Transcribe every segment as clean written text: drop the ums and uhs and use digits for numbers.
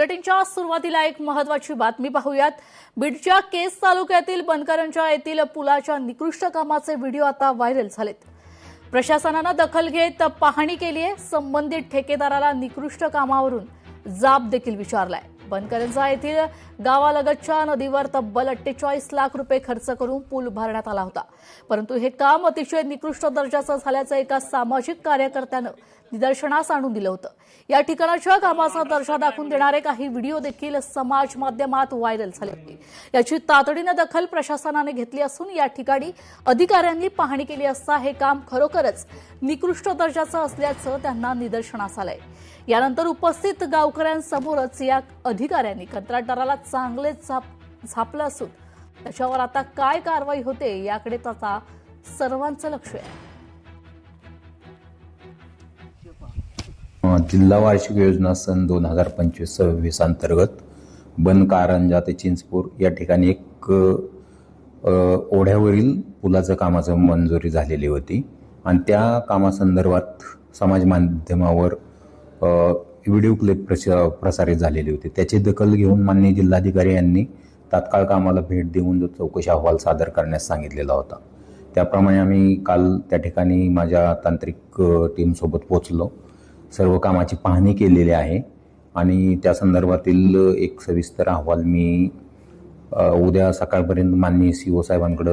बुलेटिनच्या सुरुवातीला एक महत्त्वाची बातमी पाहूयात। बीडच्या केज तालुक्यातील बनकरांच्या येथील पुलाच्या निकृष्ट कामाचे व्हिडिओ आता व्हायरल झालेत। प्रशासनाने दखल घेत पाहणी केली आहे। संबंधित ठेकेदाराला निकृष्ट कामावरून जाब देखील विचारलाय। बनकरांच्या येथील गावालगतच्या नदीवर तब्बल 48 लाख रुपये खर्च करून पूल उभारण्यात आला होता, परंतु हे काम अतिशय निकृष्ट दर्जाचं झाल्याचं एका सामाजिक कार्यकर्त्यानं निदर्शनास आणून दिलं होतं। या ठिकाणाच्या कामाचा दर्जा दाखवून देणारे काही व्हिडिओ देखील समाज माध्यमात व्हायरल झाले होते। याची तातडीने दखल प्रशासनाने घेतली असून या ठिकाणी अधिकाऱ्यांनी पाहणी केली असता हे काम खरोखरच निकृष्ट दर्जाचं असल्याचं त्यांना निदर्शनास आलंय। यानंतर उपस्थित गावकऱ्यांसमोरच या अधिकाऱ्यांनी कंत्राटदाराला चांगले झापलं असून त्याच्यावर आता काय कारवाई होते याकडे आता सर्वांचं लक्ष आहे। जिल्हा वार्षिक योजना सन 2025-26 अंतर्गत बनकारंजा ते चिंचपूर या ठिकाणी एक ओढ्यावरील पुलाचं कामाचं मंजुरी झालेली होती आणि त्या कामासंदर्भात समाज माध्यमावर व्हिडिओ क्लिप प्रसारित झालेली होती। त्याची दखल घेऊन माननीय जिल्हाधिकारी यांनी तात्काळ कामाला भेट देऊन जो चौकशी अहवाल सादर करण्यास सांगितलेला होता, त्याप्रमाणे आम्ही काल त्या ठिकाणी माझ्या तांत्रिक टीमसोबत पोहोचलो। सर्व कामाची पाहणी केलेली आहे आणि त्या संदर्भातील एक सविस्तर अहवाल मी उद्या सकाळपर्यंत माननीय सीओ साहेबांकडे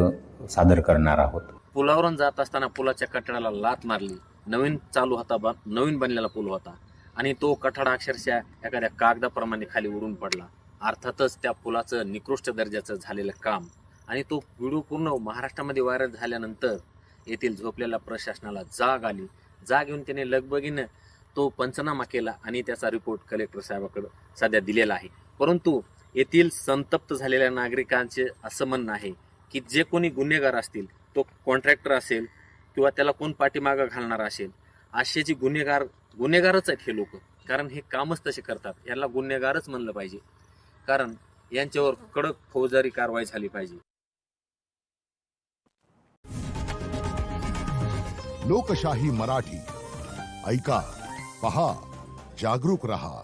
सादर करणार आहोत। पुलावरून जात असताना पुलाच्या कठड्याला लात मारली। नवीन चालू होता, नवीन बनलेला पूल होता आणि तो कठडा अक्षरशः एखाद्या कागदाप्रमाणे खाली उडून पडला। अर्थातच त्या पुलाचं निकृष्ट दर्जाचं झालेलं काम आणि तो व्हिडिओ पूर्ण महाराष्ट्रामध्ये व्हायरल झाल्यानंतर येथील झोपलेल्या प्रशासनाला जाग आली। जाग येऊन त्याने लगबगीनं तो पंचनामा केला आणि त्याचा रिपोर्ट कलेक्टर साहेबांकडे सध्या दिलेला आहे। परंतु येथील संतप्त झालेल्या नागरिकांचे असं म्हणणं आहे की जे कोणी गुन्हेगार असतील, तो कॉन्ट्रॅक्टर असेल किंवा त्याला कोण पाठीमागं घालणार असेल, अशाची गुन्हेगारच आहेत हे लोक। कारण हे कामच तसे करतात, यांना गुन्हेगारच म्हणलं पाहिजे, कारण यांच्यावर कडक फौजदारी कारवाई झाली पाहिजे। लोकशाही मराठी ऐका, पहा, जागरूक रहा।